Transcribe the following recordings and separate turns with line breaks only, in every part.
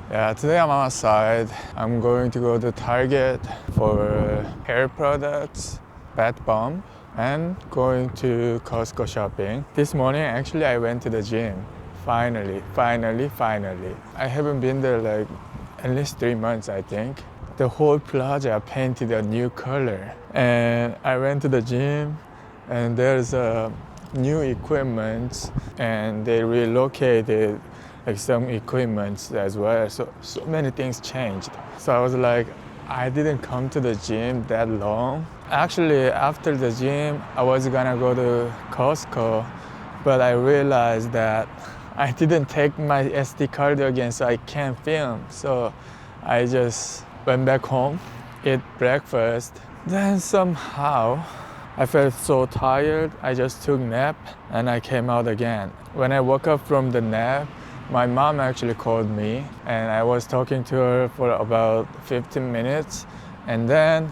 Yeah, today I'm outside. I'm going to go to Target for hair products, bath bomb, and going to Costco shopping. This morning, actually, I went to the gym. Finally. I haven't been there like at least 3 months, I think. The whole plaza painted a new color. And I went to the gym, and there's a new equipment, and they relocated like some equipment as well. So many things changed. So I was like, I didn't come to the gym that long. Actually, after the gym, I was gonna go to Costco, but I realized that I didn't take my SD card again, so I can't film. So I just went back home, ate breakfast. Then somehow I felt so tired. I just took a nap and I came out again. When I woke up from the nap, my mom actually called me and I was talking to her for about 15 minutes, and then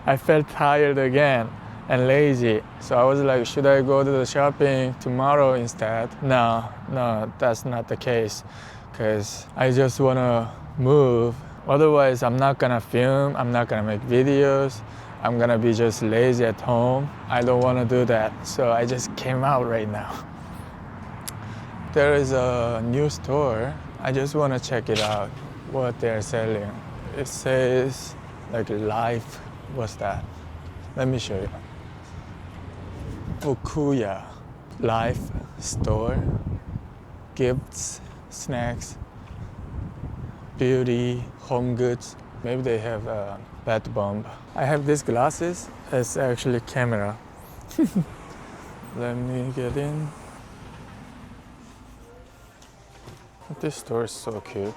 I felt tired again and lazy. So I was like, should I go to the shopping tomorrow instead? No, that's not the case, because I just want to move. Otherwise, I'm not gonna film, I'm not gonna make videos, I'm gonna be just lazy at home. I don't want to do that, so I just came out right now. There is a new store. I just want to check it out, what they're selling. It says like life. What's that? Let me show you. Fukuya Life Store. Gifts, snacks, beauty, home goods. Maybe they have a bath bomb. I have these glasses. It's actually camera. Let me get in. This store is so cute.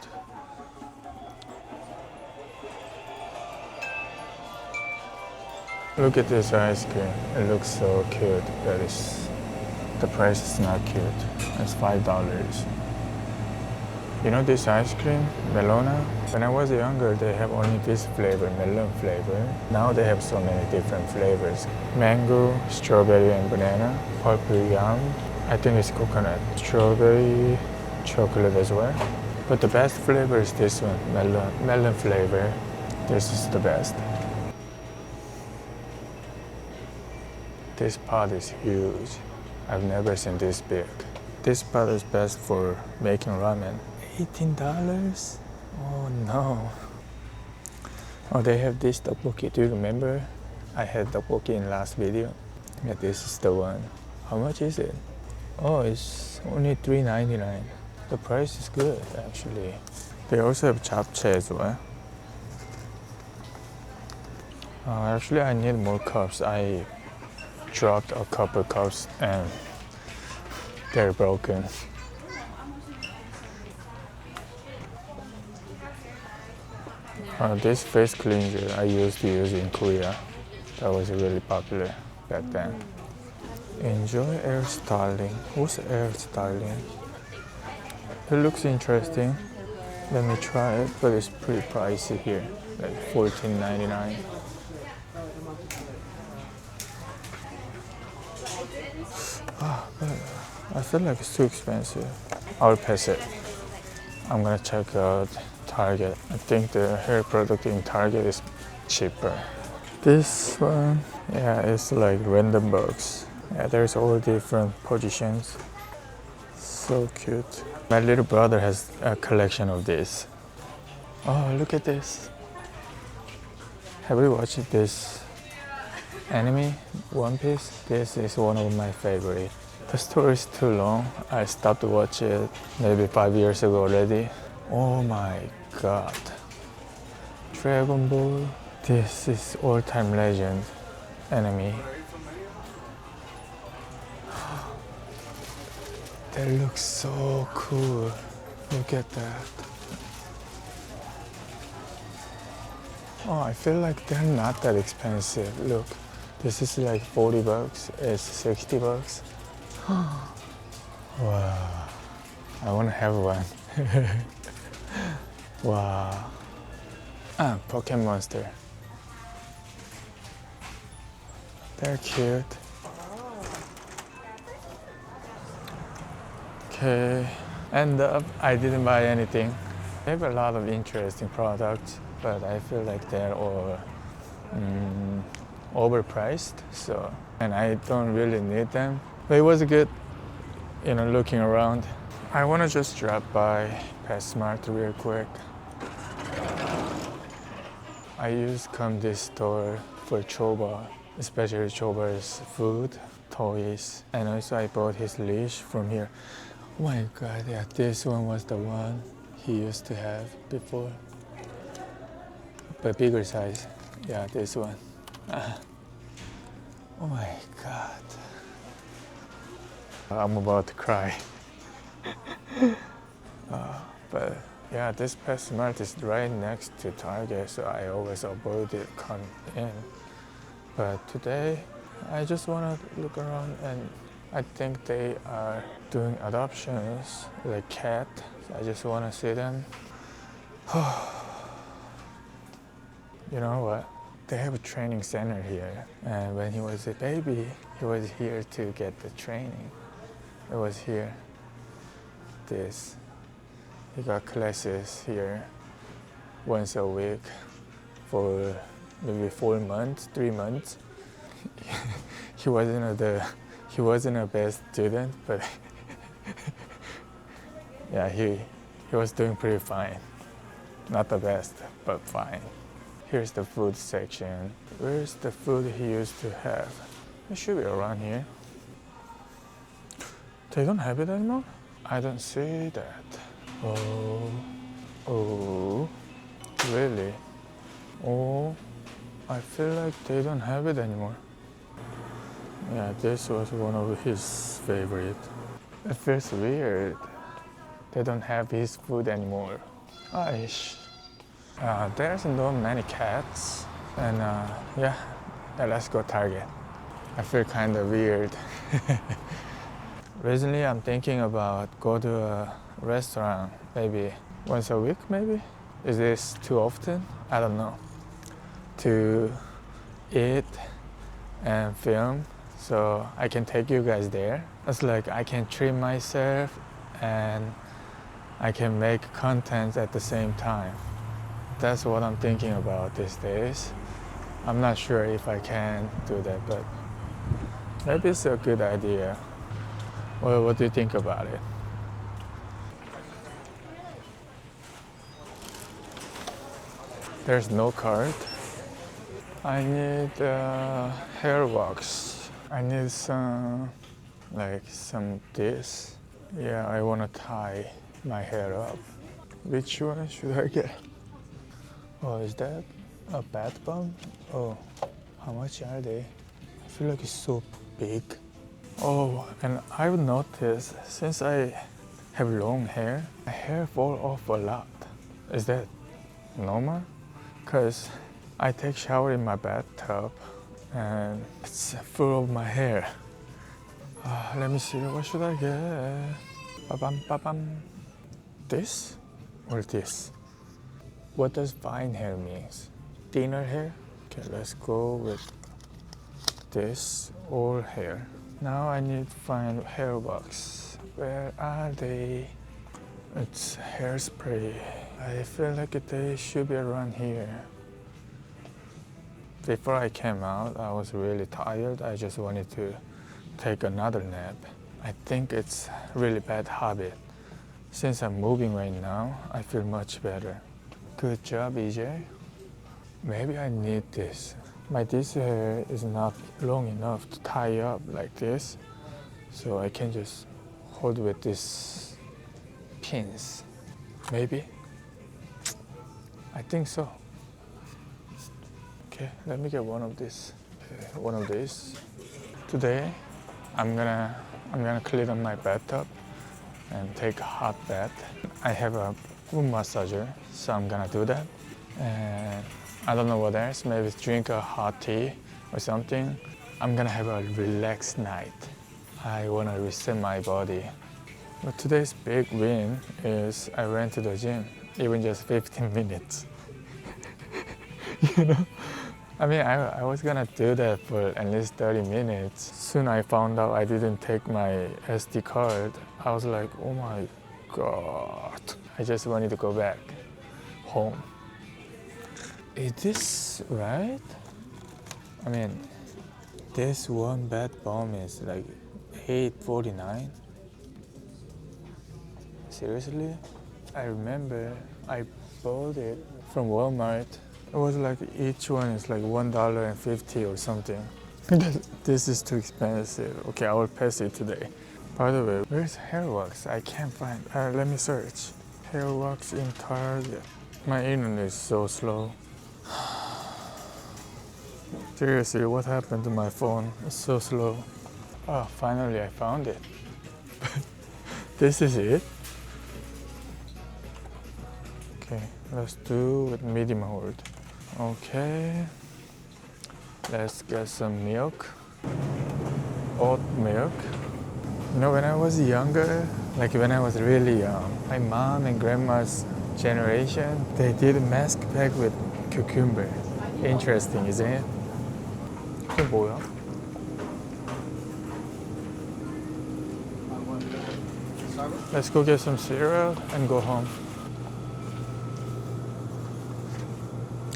Look at this ice cream. It looks so cute, but the price is not cute. It's $5. You know this ice cream, Melona? When I was younger, they have only this flavor, melon flavor. Now they have so many different flavors. Mango, strawberry and banana, purple yam. I think it's coconut. Strawberry, chocolate as well. But the best flavor is this one, melon flavor. This is the best. This pot is huge. I've never seen this big. This pot is best for making ramen. $18? Oh no. Oh, they have this tteokbokki. Do you remember? I had tteokbokki in last video. Yeah, this is the one. How much is it? Oh, it's only $3.99. The price is good, actually. They also have japchae as well. Actually, I need more cups. I dropped a couple cups and they're broken. This face cleanser I used to use in Korea. That was really popular back then. Enjoy air styling. What's air styling? It looks interesting. Let me try it, but it's pretty pricey here, like $14.99. But I feel like it's too expensive. I'll pass it. I'm gonna check out Target. I think the hair product in Target is cheaper. This one, yeah, it's like random box. Yeah, there's all different positions. So cute. My little brother has a collection of this. Oh, look at this. Have you watched this anime, One Piece? This is one of my favorite. The story is too long. I stopped watching it maybe 5 years ago already. Oh my god. Dragon Ball. This is all-time legend anime. That looks so cool. Look at that. Oh, I feel like they're not that expensive. Look, this is like $40. It's $60. Wow. I want to have one. Wow. Pokemon Monster. They're cute. Okay. And I didn't buy anything. They have a lot of interesting products, but I feel like they're all overpriced. So, and I don't really need them. But it was good, looking around. I want to just drop by PetSmart real quick. I used to come this store for Choba, especially Choba's food, toys, and also I bought his leash from here. Oh my god, yeah, this one was the one he used to have before, but bigger size. Yeah, this one. Oh my god. I'm about to cry. But yeah, this PetSmart is right next to Target, so I always avoid it coming in. But today, I just want to look around, and I think they are doing adoptions, like cat. So I just want to see them. You know what? They have a training center here, and when he was a baby, he was here to get the training. It was here. He got classes here once a week for maybe 4 months, 3 months. He wasn't a best student, but yeah, he was doing pretty fine. Not the best, but fine. Here's the food section. Where's the food he used to have? It should be around here. They don't have it anymore? I don't see that. Oh, really? Oh, I feel like they don't have it anymore. Yeah, this was one of his favorite. It feels weird. They don't have his food anymore. Aish. There's no many cats, and yeah, let's go Target. I feel kind of weird. Recently, I'm thinking about go to a restaurant maybe once a week. Maybe is this too often? I don't know. To eat and film, so I can take you guys there. It's like I can treat myself and I can make content at the same time. That's what I'm thinking about these days. I'm not sure if I can do that, but maybe it's a good idea. Well, what do you think about it? There's no card. I need hair wax. I need some this. Yeah, I want to tie my hair up. Which one should I get? Oh, is that a bath bomb? Oh, how much are they? I feel like it's so big. Oh, and I've noticed since I have long hair, my hair falls off a lot. Is that normal? Because I take shower in my bathtub and it's full of my hair. Let me see, what should I get? Ba-bam, ba-bam. This or this? What does fine hair means? Thinner hair? Okay, let's go with this or hair. Now I need to find hair wax. Where are they? It's hairspray. I feel like they should be around here. Before I came out, I was really tired. I just wanted to take another nap. I think it's a really bad habit. Since I'm moving right now, I feel much better. Good job, EJ. Maybe I need this. This hair is not long enough to tie up like this, so I can just hold with these pins. Maybe? I think so. Okay, let me get one of these. Okay, one of these. Today, I'm gonna clean up my bathtub and take a hot bath. I have a foot massager, so I'm gonna do that. And I don't know what else, maybe drink a hot tea or something. I'm gonna have a relaxed night. I wanna reset my body. But today's big win is I went to the gym, even just 15 minutes. I was gonna do that for at least 30 minutes. Soon I found out I didn't take my SD card. I was like, oh my God. I just wanted to go back. home. Is this right? I mean, this one bed bomb is like $8.49. Seriously? I remember I bought it from Walmart. It was like each one is like $1.50 or something. This is too expensive. Okay, I will pass it today. By the way, where's hair wax? I can't find. Let me search. Hair wax in Target. My internet is so slow. Seriously, what happened to my phone? It's so slow. Oh, finally I found it. This is it. Okay, let's do with medium hold. Okay, let's get some milk. Oat milk. You know, when I was younger, like when I was really young, my mom and grandma's generation, they did a mask pack with cucumber. Interesting, isn't it? 이게 뭐야? Let's go get some cereal and go home.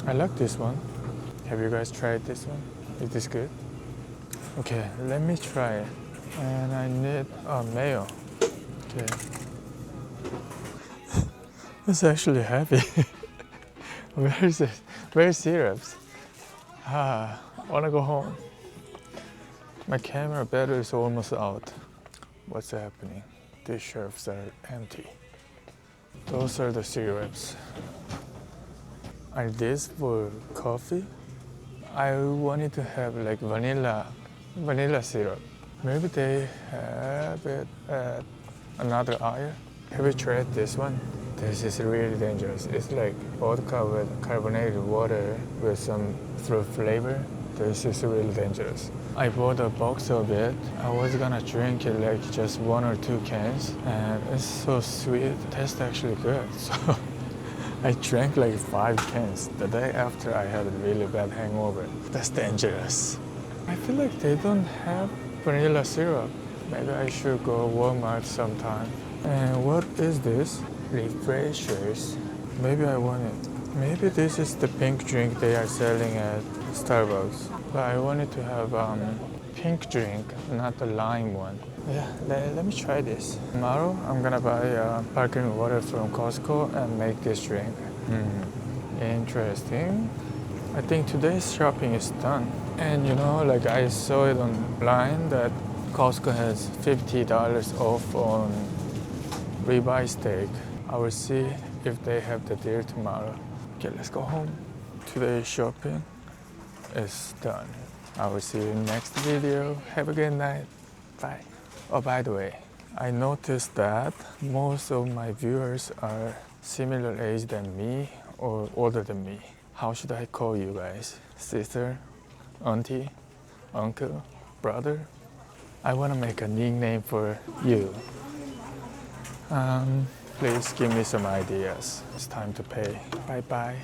I like this one. Have you guys tried this one? Is this good? Okay, let me try it. And I need mayo. Okay. It's actually heavy. Where is it? Where's syrups? I wanna go home. My camera battery is almost out. What's happening? These shelves are empty. Those are the syrups. Are these for coffee? I wanted to have like vanilla syrup. Maybe they have it at another aisle. Have you tried this one? This is really dangerous. It's like vodka with carbonated water with some fruit flavor. This is really dangerous. I bought a box of it. I was gonna drink it like just 1 or 2 cans, and it's so sweet. It tastes actually good. So I drank like 5 cans. The day after, I had a really bad hangover. That's dangerous. I feel like they don't have vanilla syrup. Maybe I should go Walmart sometime. And what is this? Refreshers. Maybe I want it. Maybe this is the pink drink they are selling at Starbucks. But I wanted to have pink drink, not the lime one. Yeah, let me try this. Tomorrow, I'm gonna buy sparkling water from Costco and make this drink. Interesting. I think today's shopping is done. And you know, like I saw it online that Costco has $50 off on ribeye steak. I will see if they have the deal tomorrow. Okay, let's go home. Today's shopping is done. I will see you in the next video. Have a good night. Bye. Oh, by the way, I noticed that most of my viewers are similar age than me or older than me. How should I call you guys? Sister, auntie, uncle, brother? I want to make a nickname for you. Please give me some ideas. It's time to pay. Bye bye.